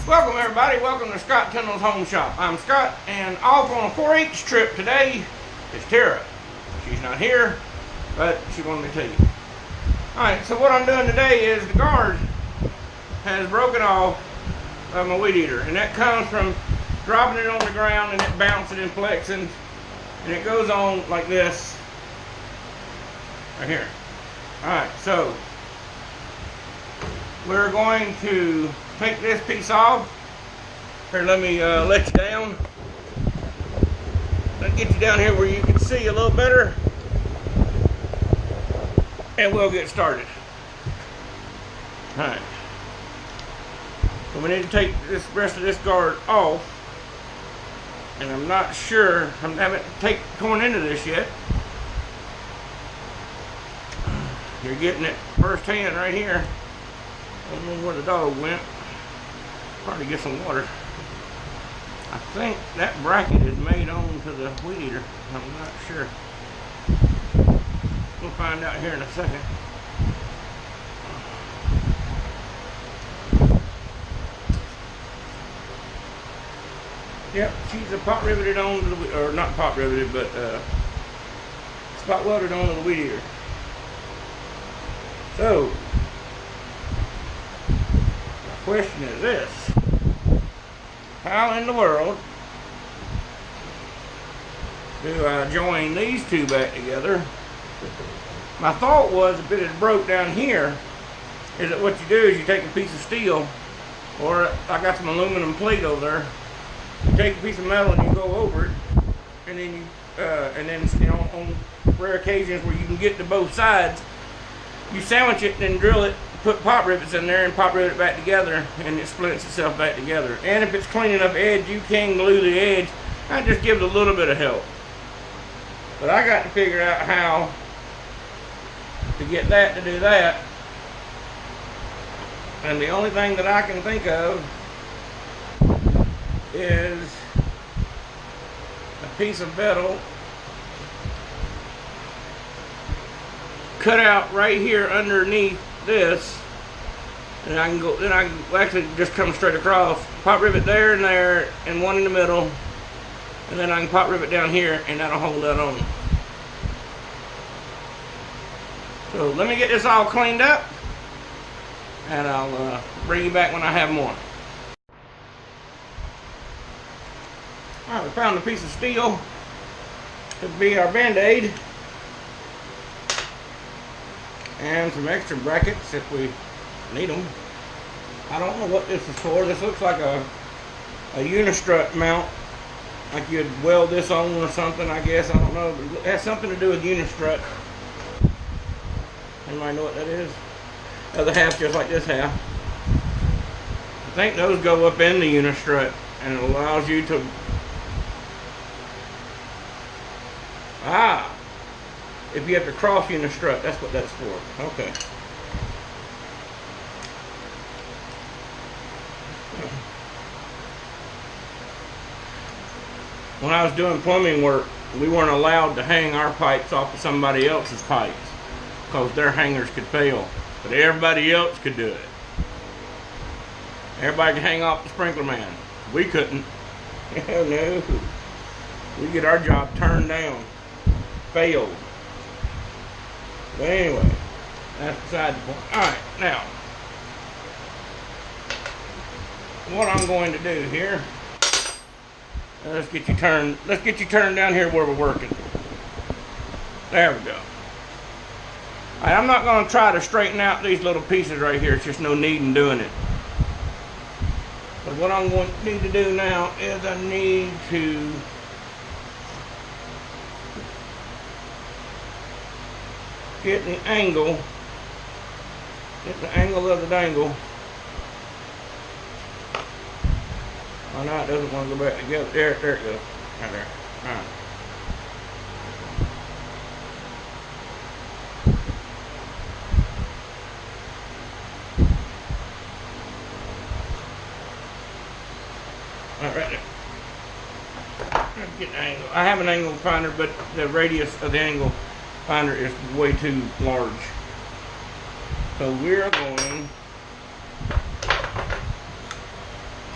Welcome everybody, welcome to Scott Tyndall's Home Shop. I'm Scott, and off on a 4-H trip today is Tara. She's not here, but she wanted me to tell you. Alright, so what I'm doing today is the guard has broken off of my weed eater, and that comes from dropping it on the ground and it bouncing and flexing, and it goes on like this, right here. Alright, so we're going to take this piece off. Here, let me let you down. Let me get you down here where you can see a little better, and we'll get started. Alright. So we need to take this rest of this guard off, and I'm not sure, I haven't torn into this yet. You're getting it firsthand right here. I don't know where the dog went. Probably get some water. I think that bracket is made on to the weed eater. I'm not sure. We'll find out here in a second. Yep, she's a pot riveted onto the, or not pot riveted, but spot welded onto the weed eater. So, my question is this: how in the world do I join these two back together? My thought was, if it had broke down here, is that what you do is you take a piece of steel, or I got some aluminum plate over there. You take a piece of metal and you go over it, and then you know, on rare occasions where you can get to both sides, you sandwich it and drill it, put pop rivets in there and pop rivet it back together, and it splits itself back together. And if it's clean enough edge, you can glue the edge. That just gives a little bit of help. But I got to figure out how to get that to do that. And the only thing that I can think of is a piece of metal cut out right here underneath this, and I can go, then I can actually just come straight across, pop rivet there and there, and one in the middle, and then I can pop rivet down here, and that'll hold that on. So let me get this all cleaned up, and I'll bring you back when I have more. Alright, we found a piece of steel to be our band-aid, and some extra brackets if we need them. I don't know what this is for. This looks like a unistrut mount, like you'd weld this on or something, I guess. I don't know, but it has something to do with unistrut. Anybody know what that is? The other half just like this half. I think those go up in the unistrut, and it allows you to if you have to cross unistrut, that's what that's for. Okay. When I was doing plumbing work, we weren't allowed to hang our pipes off of somebody else's pipes because their hangers could fail, but everybody else could do it. Everybody could hang off the sprinkler man. We couldn't. Hell no. We get our job turned down. Failed. But anyway, that's beside the point. Alright, now, what I'm going to do here, let's get you turned down here where we're working. There we go. Alright, I'm not going to try to straighten out these little pieces right here. It's just no need in doing it. But what I'm going to need to do now is I need to get the angle of the dangle. Oh no, it doesn't want to go back together. There it goes. Right there. Alright. Alright, right there. Let's get the angle. I have an angle finder, but the radius of the angle finder is way too large. So we're going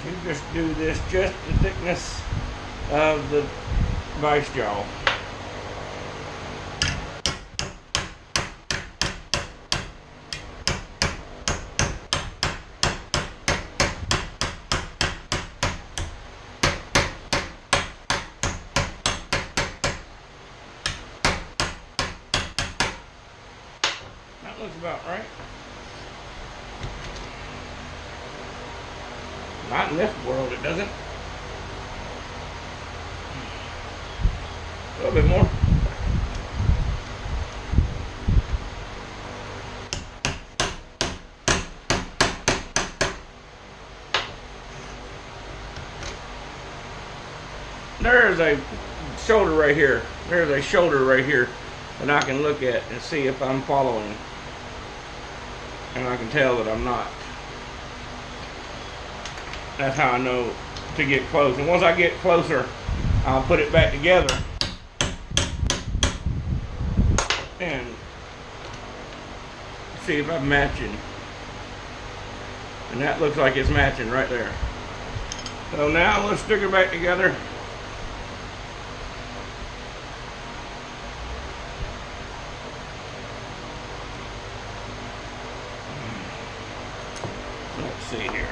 You just do this just the thickness of the vice jaw. That looks about right. Not in this world, it doesn't. A little bit more. There's a shoulder right here. There's a shoulder right here that I can look at and see if I'm following. And I can tell that I'm not. That's how I know to get close. And once I get closer, I'll put it back together and see if I'm matching. And that looks like it's matching right there. So now let's stick it back together. Let's see here.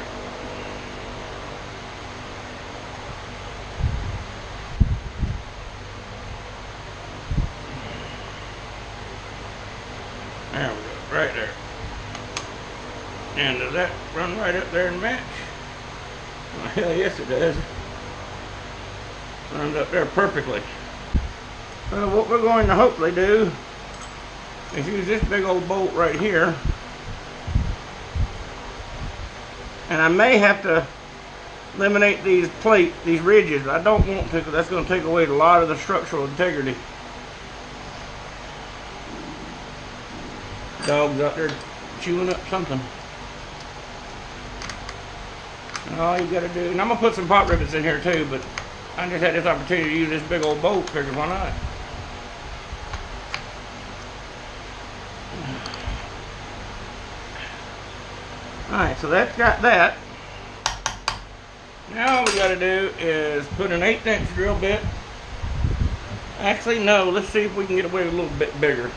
There we go, right there. And does that run right up there and match? Well, hell yes it does. Runs up there perfectly. So what we're going to hopefully do is use this big old bolt right here. And I may have to eliminate these plates, these ridges. I don't want to, because that's going to take away a lot of the structural integrity. Dog's out there chewing up something. And all you got to do, and I'm going to put some pot rivets in here too, but I just had this opportunity to use this big old bolt, figured why not. Alright, so that's got that. Now all we got to do is put an 1/8 inch drill bit. Actually, no, let's see if we can get away with a little bit bigger.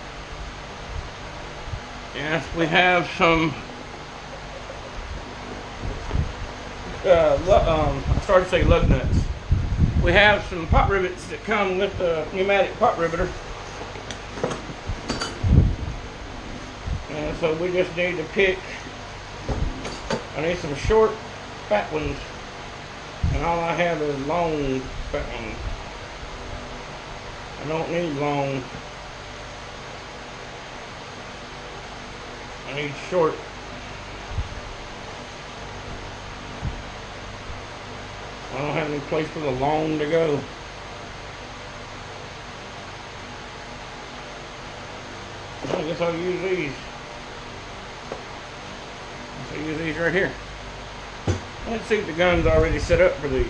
Yes, we have some I started to say lug nuts. We have some pot rivets that come with the pneumatic pot riveter. And so we just need to pick, I need some short fat ones, and all I have is long fat ones. I don't need long. I need short. I don't have any place for the long to go. I guess I'll use these. I'll use these right here. Let's see if the gun's already set up for these.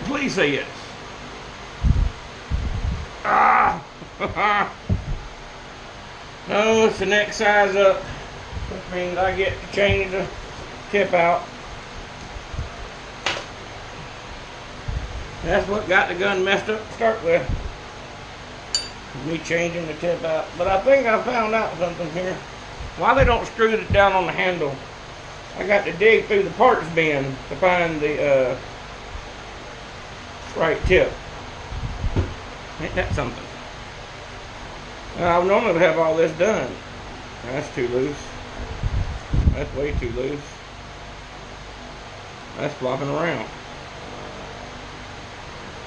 Please say yes. Ah! No, it's the next size up, which means I get to change the tip out. That's what got the gun messed up to start with. Me changing the tip out. But I think I found out something here. Why they don't screw it down on the handle. I got to dig through the parts bin to find the right tip. Ain't that something? I normally would have all this done. That's too loose. That's way too loose. That's flopping around.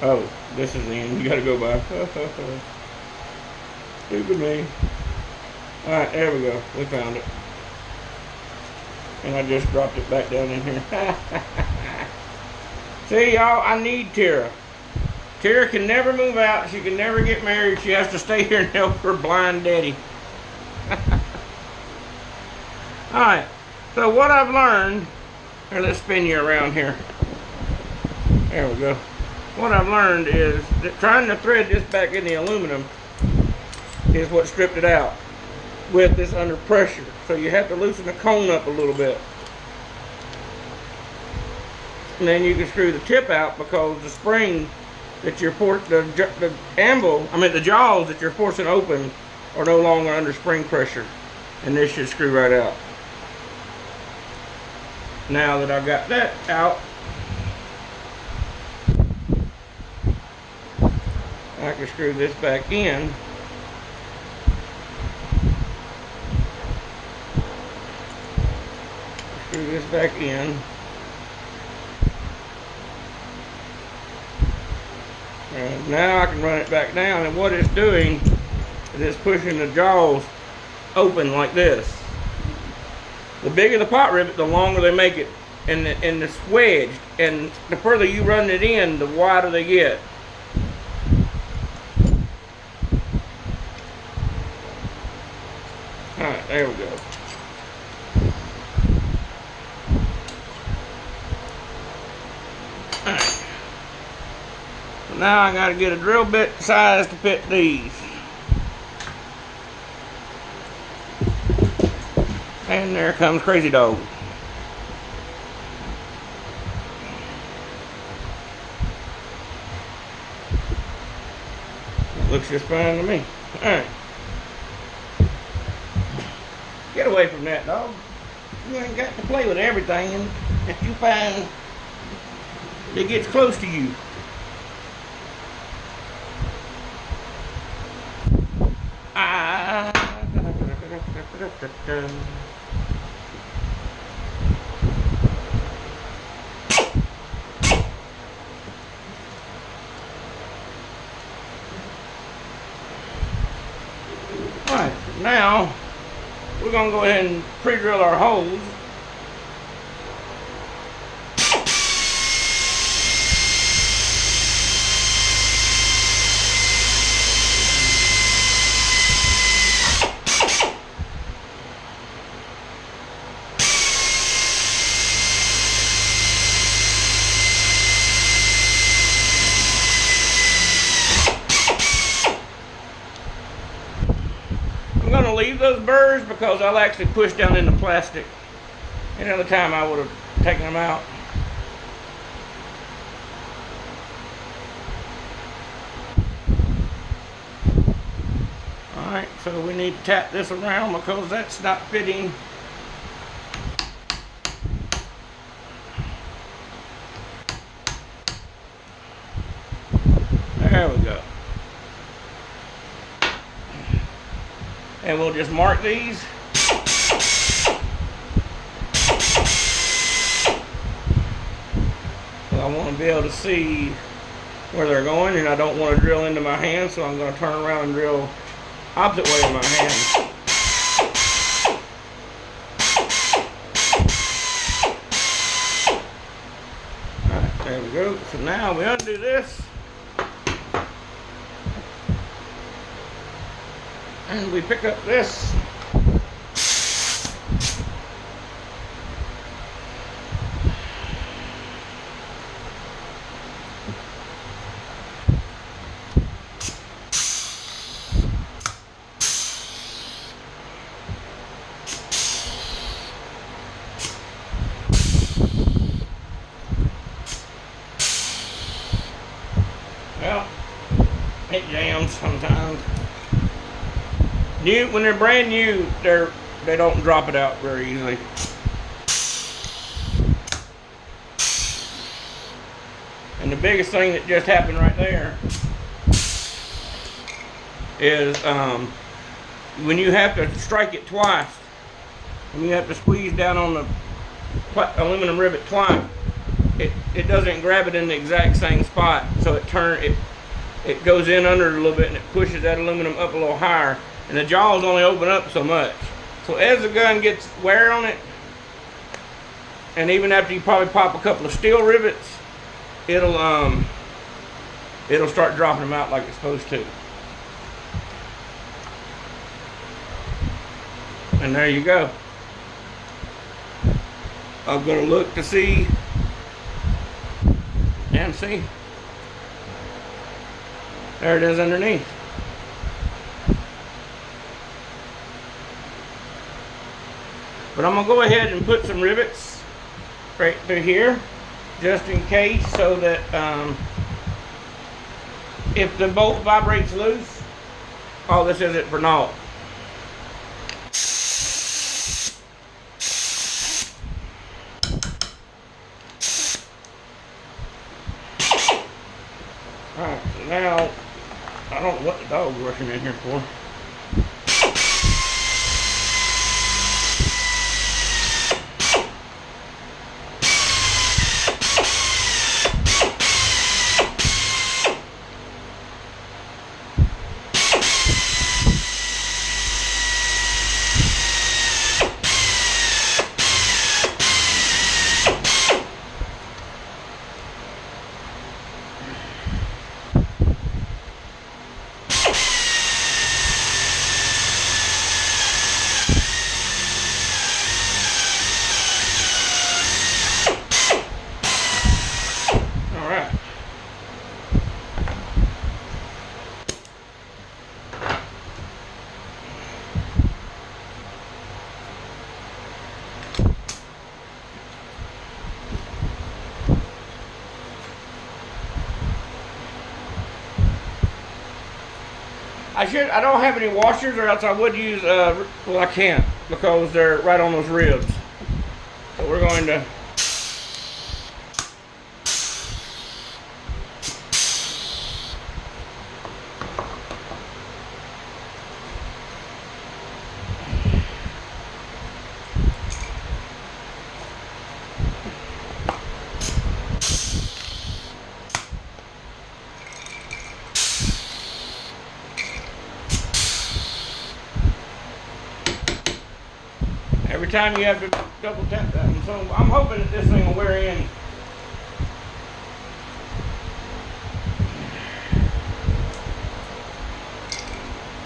Oh, this is the end. You gotta go by. Stupid me. Alright, there we go. We found it. And I just dropped it back down in here. See, y'all, I need Tara. Tara can never move out. She can never get married. She has to stay here and help her blind daddy. Alright, so what I've learned, here, let's spin you around here. There we go. what I've learned is that trying to thread this back in the aluminum is what stripped it out with this under pressure. So you have to loosen the cone up a little bit. And then you can screw the tip out because the spring that you're the jaws that you're forcing open are no longer under spring pressure. And this should screw right out. Now that I've got that out, I can screw this back in. Screw this back in. And now I can run it back down, and what it's doing is it's pushing the jaws open like this. The bigger the pot rivet, the longer they make it, and it's wedged, and the further you run it in, the wider they get. Alright, there we go. Alright. So now I gotta get a drill bit size to fit these. And there comes Crazy Dog. Looks just fine to me. Alright. Get away from that, dog. You ain't got to play with everything that you find that gets close to you. Alright, now we're going to go ahead and pre-drill our holes. I'm going to leave those burrs because I'll actually push down in the plastic. Any other time I would have taken them out. Alright, so we need to tap this around because that's not fitting. There we go. And we'll just mark these. I want to be able to see where they're going, and I don't want to drill into my hand, so I'm going to turn around and drill opposite way in my hand. Alright, there we go. So now we undo this. And we pick up this. Well, it jams sometimes. When they're brand new, they don't drop it out very easily. And the biggest thing that just happened right there is when you have to strike it twice, when you have to squeeze down on the aluminum rivet twice, it doesn't grab it in the exact same spot, so it goes in under it a little bit and it pushes that aluminum up a little higher. And the jaws only open up so much. So as the gun gets wear on it, and even after you probably pop a couple of steel rivets, it'll start dropping them out like it's supposed to. And there you go. I'm gonna look to see and see. There it is underneath. But I'm going to go ahead and put some rivets right through here, just in case, so that if the bolt vibrates loose, all this isn't for naught. Alright, so now, I don't know what the dog's rushing in here for. I don't have any washers, or else I would use, well, I can't, because they're right on those ribs. So we're going to every time you have to double tap that one. So I'm hoping that this thing will wear in.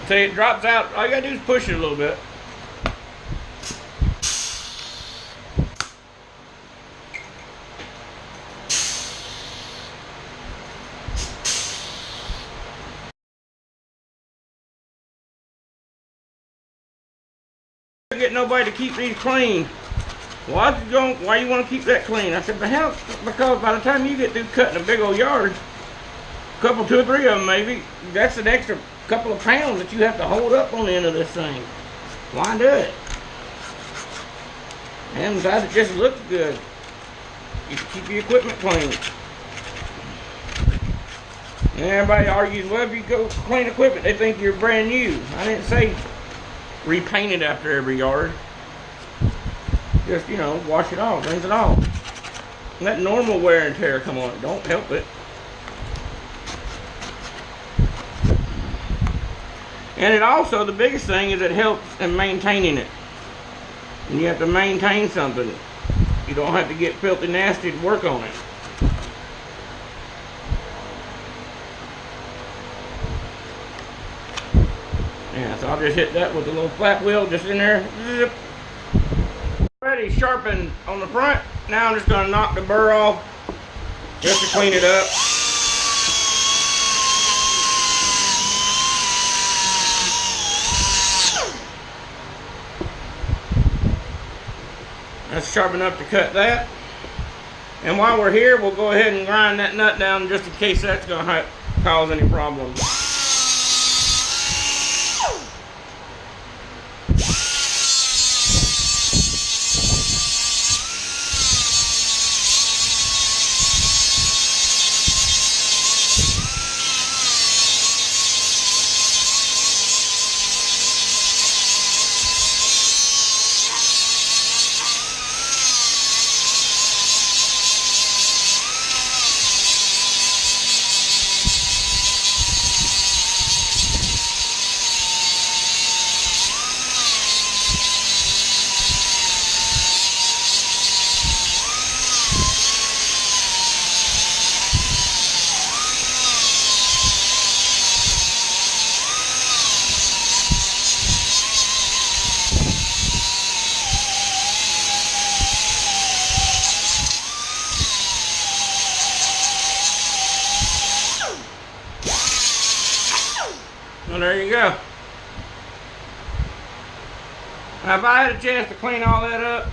See, it drops out. All you gotta do is push it a little bit. Get nobody to keep these clean. Why you want to keep that clean? I said, but hell, because by the time you get through cutting a big old yard, two or three of them maybe, that's an extra couple of pounds that you have to hold up on the end of this thing. Why do it? And besides, it just looks good. You can keep your equipment clean. And everybody argues, well, if you go clean equipment, they think you're brand new. I didn't say repaint it after every yard. Just, you know, wash it off, rinse it off. Let normal wear and tear come on it. Don't help it. And it also, the biggest thing is it helps in maintaining it. And you have to maintain something. You don't have to get filthy nasty to work on it. Yeah, so I'll just hit that with a little flat wheel just in there. Zip. Already sharpened on the front. Now I'm just going to knock the burr off just to clean it up. That's sharp enough to cut that. And while we're here, we'll go ahead and grind that nut down just in case that's going to cause any problems. Now, if I had a chance to clean all that up,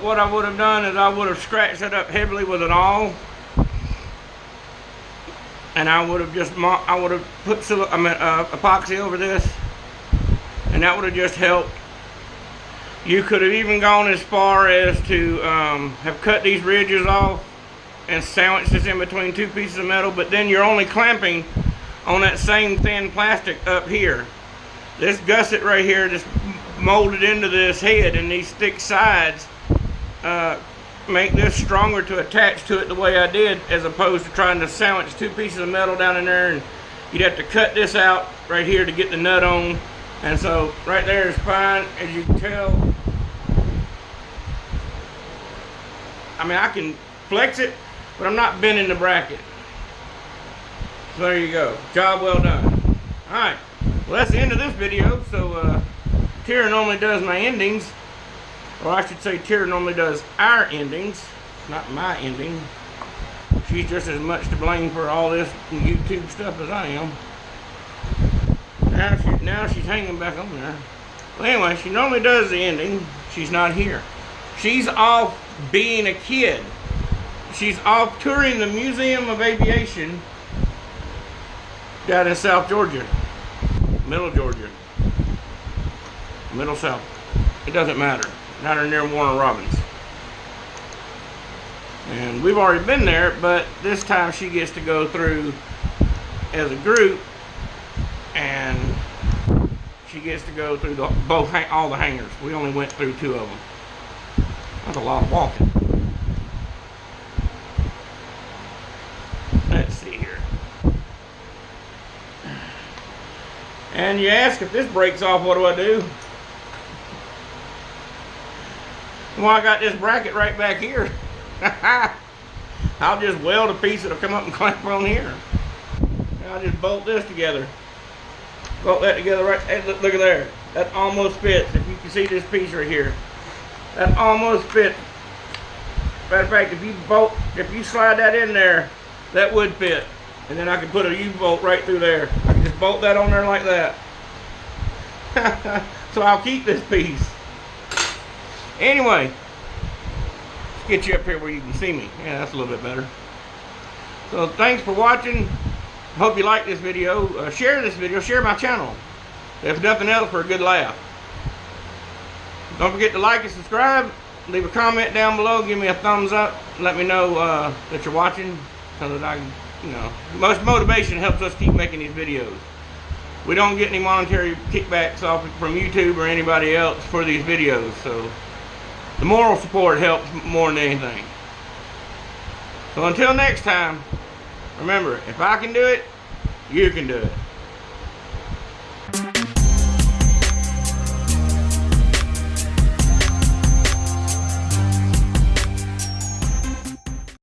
what I would have done is I would have scratched it up heavily with an awl, and I would have put epoxy over this, and that would have just helped. You could have even gone as far as to have cut these ridges off and sandwiched this in between two pieces of metal, but then you're only clamping on that same thin plastic up here. This gusset right here just molded into this head, and these thick sides make this stronger to attach to it the way I did, as opposed to trying to sandwich two pieces of metal down in there, and you'd have to cut this out right here to get the nut on. And so right there is fine, as you can tell. I mean, I can flex it, but I'm not bending the bracket. So there you go. Job well done. Alright, well, that's the end of this video. So Tara normally does my endings, or I should say Tara normally does our endings, not my ending. She's just as much to blame for all this YouTube stuff as I am. Now she's hanging back on there. Well, anyway, she normally does the ending. She's not here. She's off being a kid. She's off touring the Museum of Aviation down in South Georgia. Middle Georgia. Middle South. It doesn't matter. Not near Warner Robins. And we've already been there, but this time she gets to go through as a group, and she gets to go through all the hangars. We only went through 2 of them. That's a lot of walking. Let's see here. And you ask, if this breaks off, what do I do? Well, I got this bracket right back here. I'll just weld a piece that'll come up and clamp on here. And I'll just bolt this together. Bolt that together right. Hey, look at there. That almost fits. If you can see this piece right here, that almost fits. Matter of fact, if you slide that in there, that would fit. And then I could put a U-bolt right through there. I can just bolt that on there like that. So I'll keep this piece. Anyway, let's get you up here where you can see me. Yeah, that's a little bit better. So thanks for watching. Hope you like this video. Share this video. Share my channel. If nothing else, for a good laugh. Don't forget to like and subscribe. Leave a comment down below. Give me a thumbs up. Let me know that you're watching, so that I can, most motivation helps us keep making these videos. We don't get any monetary kickbacks off from YouTube or anybody else for these videos, so the moral support helps more than anything. So until next time, remember, if I can do it, you can do it.